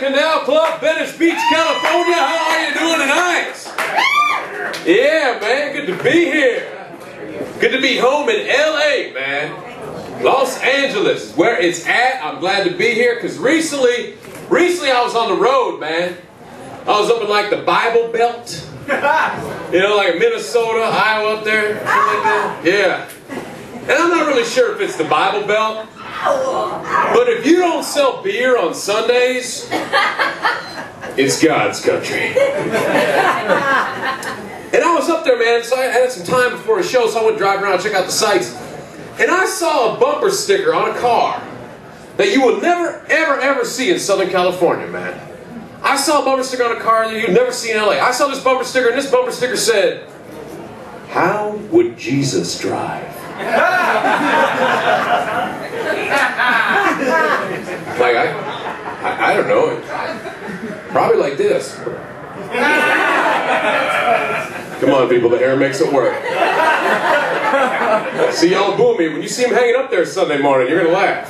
Canal Club, Venice Beach, California. How are you doing tonight? Yeah, man, good to be here. Good to be home in LA, man. Los Angeles is where it's at. I'm glad to be here because recently I was on the road, man. I was up in like the Bible Belt. You know, like Minnesota, Iowa up there, something like that. Yeah. And I'm not really sure if it's the Bible Belt, but if you don't sell beer on Sundays, it's God's country. And I was up there, man, so I had some time before a show, so I went driving around, check out the sights. And I saw a bumper sticker on a car that you will never, ever, ever see in Southern California, man. I saw a bumper sticker on a car that you'd never see in LA. I saw this bumper sticker, and this bumper sticker said, "How would Jesus drive?" Like, I don't know. Probably like this. Come on, people, the hair makes it work. See, y'all boo me. When you see him hanging up there Sunday morning, you're going to laugh.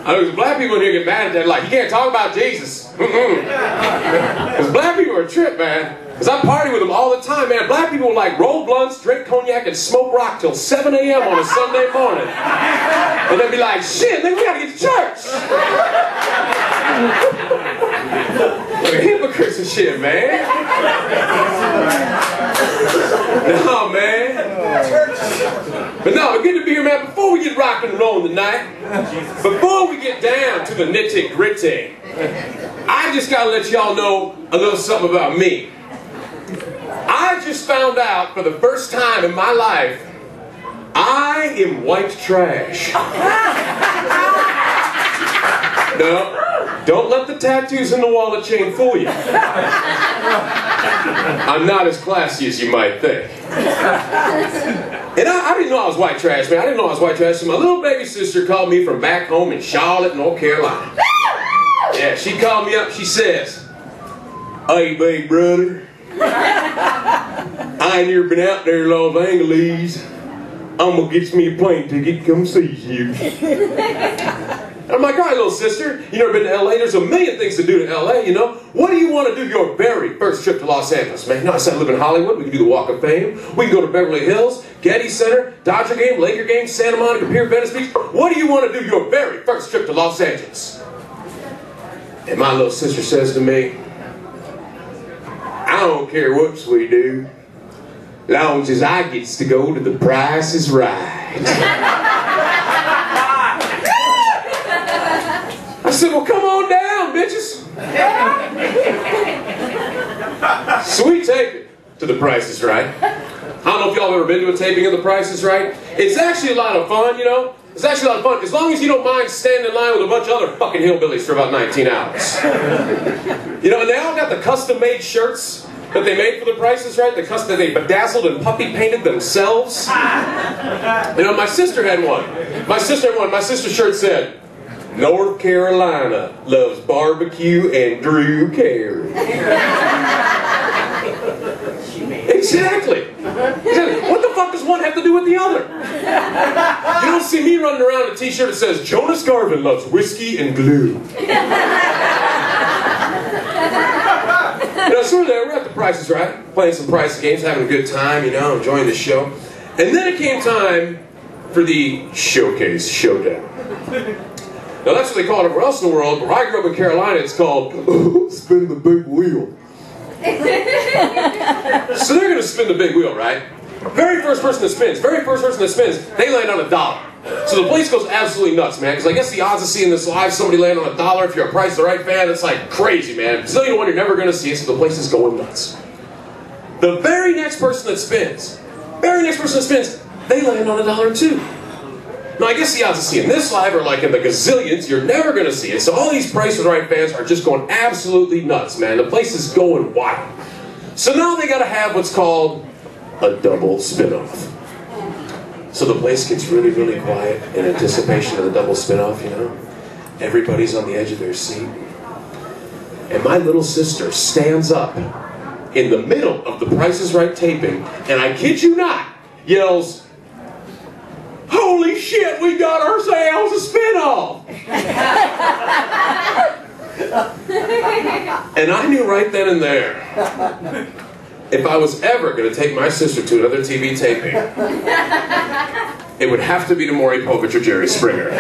I know black people in here get mad at that, like, you can't talk about Jesus. Because black people are a trip, man. Because I party with them all the time, man. Black people will like roll blunts, drink cognac, and smoke rock till 7 a.m. on a Sunday morning. And they'll be like, shit, nigga, we gotta get to church. Like hypocrites and shit, man. No, man. But no, good to be here, man. Before we get rocking and rolling tonight, before we get down to the nitty-gritty, I just gotta let y'all know a little something about me. I just found out for the first time in my life, I am white trash. No, don't let the tattoos in the wallet chain fool you. I'm not as classy as you might think. And I didn't know I was white trash, man. I didn't know I was white trash. So my little baby sister called me from back home in Charlotte, North Carolina. Yeah, she called me up. She says, "Hey, big brother, I ain't never been out there in Los Angeles. I'm gonna get me a plane ticket to come see you." I'm like, all right, little sister, you never been to LA? There's a million things to do in LA, you know? What do you want to do your very first trip to Los Angeles, man? No, I said I live in Hollywood. We can do the Walk of Fame. We can go to Beverly Hills, Getty Center, Dodger game, Laker game, Santa Monica Pier, Venice Beach. What do you want to do your very first trip to Los Angeles? And my little sister says to me, "I don't care what we do, long as I gets to go to the Price is Right." I said, "Well, come on down, bitches." So we take it to the Price is Right. I don't know if y'all have ever been to a taping of the Price is Right. It's actually a lot of fun, you know? It's actually a lot of fun, as long as you don't mind standing in line with a bunch of other fucking hillbillies for about 19 hours. You know, and they all got the custom-made shirts that they made for the Price is Right, that they bedazzled and puppy painted themselves. You know, my sister had one. My sister's shirt said, "North Carolina loves barbecue and Drew Carey." Exactly. What the fuck does one have to do with the other? You don't see me running around in a t-shirt that says, "Jonas Garvin loves whiskey and glue." You know, so we're at the Price is Right, playing some price games, having a good time, you know, enjoying the show. And then it came time for the Showcase Showdown. Now that's what they call it everywhere else in the world, but where I grew up in Carolina, it's called spin the big wheel. So they're gonna spin the big wheel, right? Very first person that spins, they land on $1. So the place goes absolutely nuts, man, because I guess the odds of seeing this live, somebody land on $1, if you're a Price is Right fan, it's like crazy, man. It's only one you're never gonna see, so the place is going nuts. The very next person that spins, they land on $1 too. Now, I guess the odds of seeing this live are like in the gazillions. You're never going to see it. So all these Price is Right fans are just going absolutely nuts, man. The place is going wild. So now they got to have what's called a double spin-off. So the place gets really, really quiet in anticipation of the double spin-off, you know. Everybody's on the edge of their seat. And my little sister stands up in the middle of the Price is Right taping, and I kid you not, yells, "Holy shit, we got ourselves a spin-off!" And I knew right then and there, if I was ever going to take my sister to another TV taping, it would have to be to Maury Povich or Jerry Springer.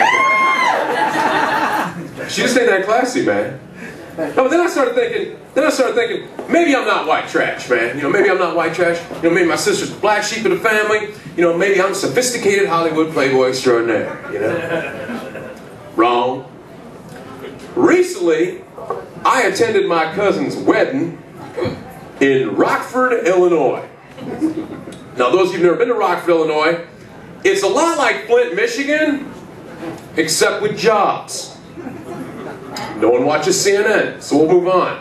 She just ain't that classy, man. No, but then I started thinking, maybe I'm not white trash, man. You know, maybe I'm not white trash. You know, maybe my sister's the black sheep of the family. You know, maybe I'm a sophisticated Hollywood playboy extraordinaire, you know? Wrong. Recently, I attended my cousin's wedding in Rockford, Illinois. Now, those of you who've never been to Rockford, Illinois, it's a lot like Flint, Michigan, except with jobs. No one watches CNN, so we'll move on.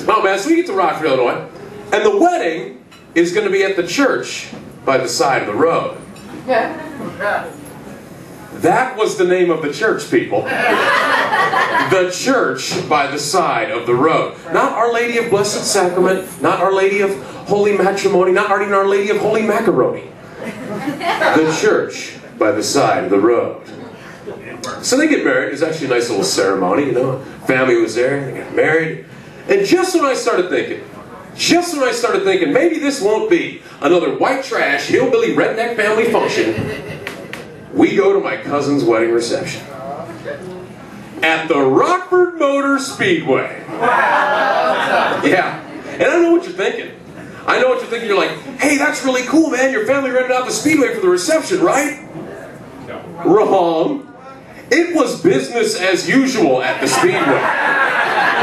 Oh man, so we get to Rockford, Illinois, and the wedding is going to be at the church by the side of the road. That was the name of the church, people. The church by the side of the road. Not Our Lady of Blessed Sacrament, not Our Lady of Holy Matrimony, not even Our Lady of Holy Macaroni. The church by the side of the road. So they get married. It was actually a nice little ceremony, you know. Family was there, they got married. And just when I started thinking, maybe this won't be another white trash, hillbilly, redneck family function, we go to my cousin's wedding reception. At the Rockford Motor Speedway. Yeah. And I know what you're thinking. You're like, hey, that's really cool, man. Your family rented out the Speedway for the reception, right? No. Wrong. It was business as usual at the Speedway.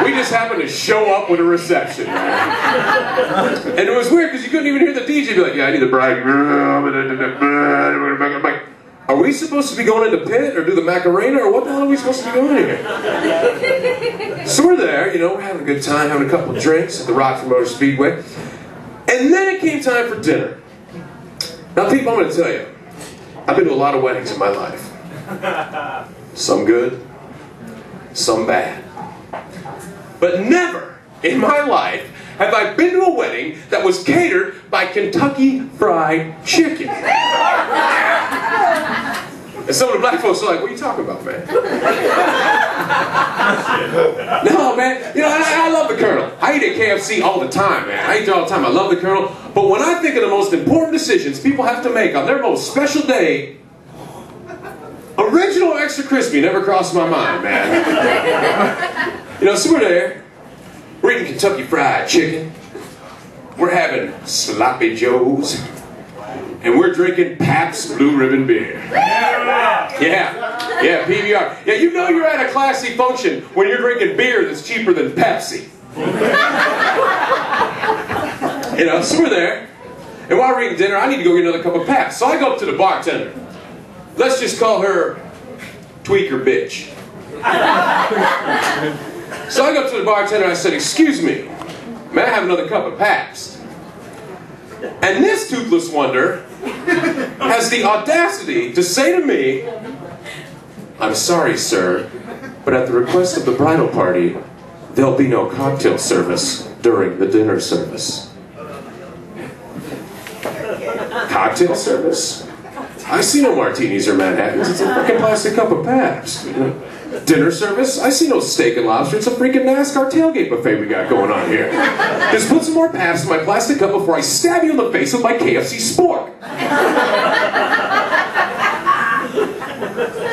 We just happened to show up with a reception. And it was weird because you couldn't even hear the DJ be like, yeah, I need the bridegroom. I'm like, are we supposed to be going into pit or do the Macarena or what the hell are we supposed to be doing here? So we're there, you know, we're having a good time, having a couple of drinks at the Rockford Motor Speedway. And then it came time for dinner. Now people, I'm going to tell you, I've been to a lot of weddings in my life. Some good, some bad. But never in my life have I been to a wedding that was catered by Kentucky Fried Chicken. And some of the black folks are like, what are you talking about, man? No, man, you know, I love the Colonel. I eat at KFC all the time, man. I eat there all the time. I love the Colonel. But when I think of the most important decisions people have to make on their most special day, original extra crispy never crossed my mind, man. You know, so we're there. We're eating Kentucky Fried Chicken. We're having Sloppy Joes. And we're drinking Pabst Blue Ribbon beer. Yeah, PBR. Yeah, you know you're at a classy function when you're drinking beer that's cheaper than Pepsi. You know, so we're there. And while we're eating dinner, I need to go get another cup of Pabst. So I go up to the bartender. Let's just call her Tweaker Bitch. So I go up to the bartender and I said, excuse me, may I have another cup of Pabst? And this toothless wonder has the audacity to say to me, I'm sorry, sir, but at the request of the bridal party, there'll be no cocktail service during the dinner service. Cocktail service? I see no martinis or Manhattans. It's a freaking plastic cup of Pabst. Dinner service? I see no steak and lobster. It's a freaking NASCAR tailgate buffet we got going on here. Just put some more Pabst in my plastic cup before I stab you in the face with my KFC spork.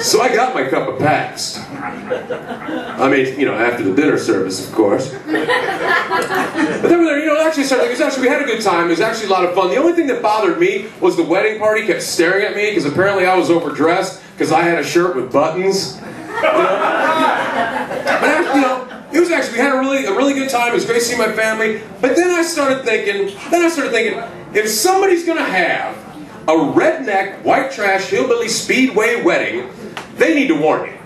So I got my cup of Pabst. I mean, you know, after the dinner service, of course. But then we're there, you know, we had a good time. It was actually a lot of fun. The only thing that bothered me was the wedding party kept staring at me because apparently I was overdressed because I had a shirt with buttons. But after, you know, it was actually, we had a really good time. It was great seeing my family. But then I started thinking, if somebody's gonna have a redneck, white trash, hillbilly speedway wedding, they need to warn you.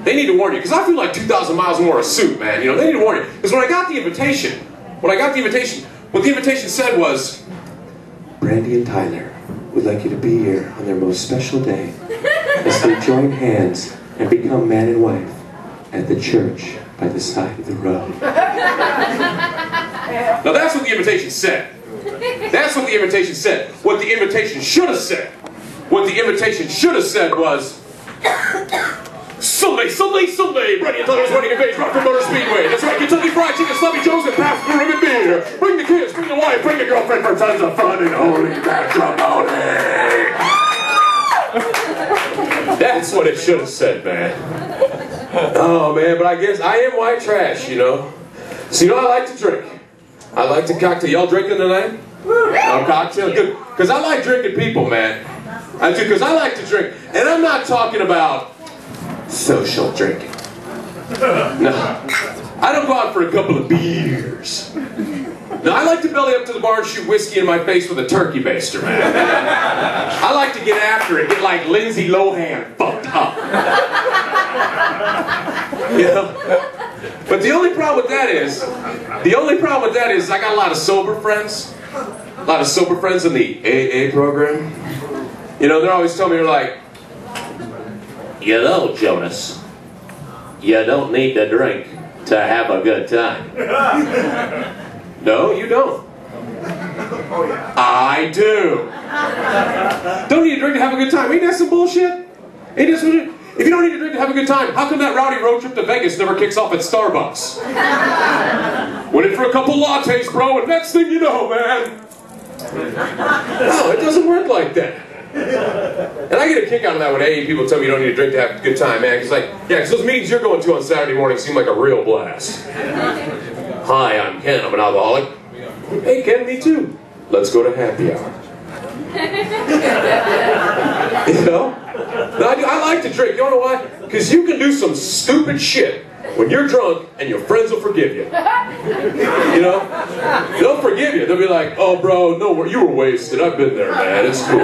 They need to warn you, because I feel like 2,000 miles more a suit, man. You know, they need to warn you. Because when I got the invitation, what the invitation said was, Brandy and Tyler would like you to be here on their most special day as they join hands and become man and wife at the church by the side of the road. Now that's what the invitation said. That's what the invitation said. What the invitation should have said. What the invitation should have said was, so they Sunday, Ready until there's running a base, Rockford Motor Speedway. That's right, Kentucky Fried Chicken, Sloppy Joe's, and Pabst Blue Ribbon Beer. Bring the kids, bring the wife, bring the girlfriend for tons of fun and holy matrimony. That's what it should have said, man. Oh, man, but I guess I am white trash, you know. So, you know, I like to drink. I like to cocktail. Y'all drinking tonight? No cocktail? Good. Because I like drinking people, man. I do, because I like to drink. And I'm not talking about social drinking. No. I don't go out for a couple of beers. No, I like to belly up to the bar and shoot whiskey in my face with a turkey baster, man. I like to get after it, get like Lindsay Lohan fucked up. You know? But the only problem with that is, I got a lot of sober friends. A lot of sober friends in the AA program. You know, they're always telling me, they're like, you know, Jonas, you don't need to drink to have a good time. No, you don't. I do. Don't need to drink to have a good time. Ain't that some bullshit? Ain't that some bullshit? If you don't need to drink to have a good time, how come that rowdy road trip to Vegas never kicks off at Starbucks? Went in for a couple lattes, bro, and next thing you know, man. No, it doesn't work like that. And I get a kick out of that when AA people tell me you don't need to drink to have a good time, man. Because, like, yeah, because those meetings you're going to on Saturday morning seem like a real blast. Hi, I'm Ken. I'm an alcoholic. Hey, Ken, me too. Let's go to happy hour. You know? I like to drink. You wanna know why? Because you can do some stupid shit when you're drunk and your friends will forgive you. You know? They'll forgive you. They'll be like, oh, bro, no, you were wasted. I've been there, man. It's cool.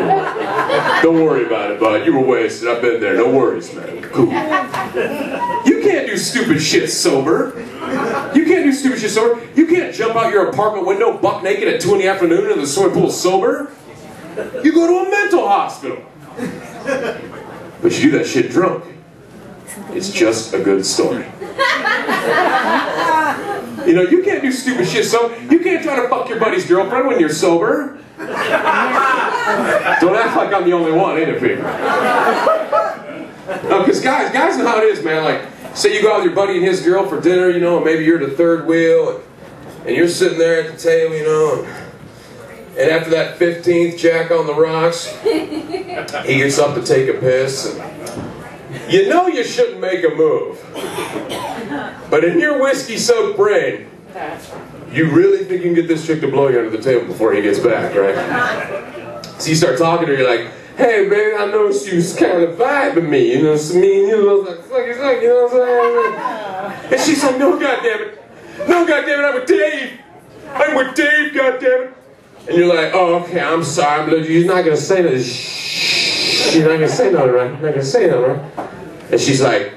Don't worry about it, bud. You were wasted. I've been there. No worries, man. Cool. You can't do stupid shit sober. You can't do stupid shit sober. You can't jump out your apartment window buck naked at 2 in the afternoon in the swimming pool sober. You go to a mental hospital. But you do that shit drunk. It's just a good story. You know, you can't do stupid shit so you can't try to fuck your buddy's girlfriend when you're sober. Don't act like I'm the only one, ain't it, people? No, because guys know how it is, man. Like, say you go out with your buddy and his girl for dinner, you know, and maybe you're the third wheel, and you're sitting there at the table, you know, and after that 15th Jack on the rocks, he gets up to take a piss, and you know you shouldn't make a move. But in your whiskey-soaked brain, you really think you can get this chick to blow you under the table before he gets back, right? So you start talking to her, you're like, hey, baby, I know she was kind of vibing me, you know, so me and you look like sucky, you know what I'm saying? And she's like, no, goddammit. No, goddammit, I'm with Dave. I'm with Dave, goddammit. And you're like, oh, okay, I'm sorry, you're not going to say nothing. Shh, you're not going to say nothing, right? You're not going to say nothing, right? And she's like,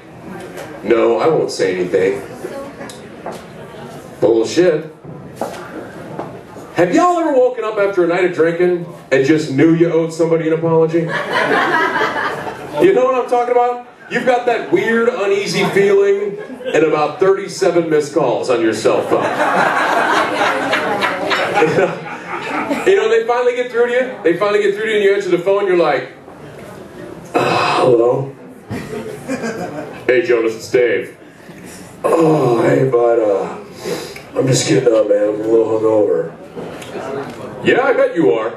no, I won't say anything. Bullshit. Have y'all ever woken up after a night of drinking and just knew you owed somebody an apology? You know what I'm talking about? You've got that weird, uneasy feeling and about 37 missed calls on your cell phone. You know, they finally get through to you. They finally get through to you and you answer the phone, you're like, hello? Hey, Jonas, it's Dave. Oh, hey, bud, I'm just getting up, man. I'm a little hungover. Yeah, I bet you are.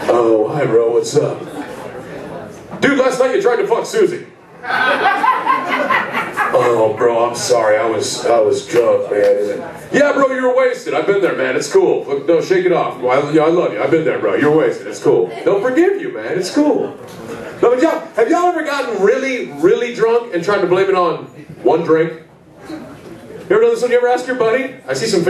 Oh, hi, bro, what's up? Dude, last night you tried to fuck Susie. Oh, bro, I'm sorry. I was drunk, man. Yeah, bro, you were wasted. I've been there, man. It's cool. Look, no, shake it off. I love you. I've been there, bro. You're wasted. It's cool. They'll forgive you, man. It's cool. No, but have y'all ever gotten really, really drunk and tried to blame it on one drink? You ever done this one? You ever ask your buddy? I see some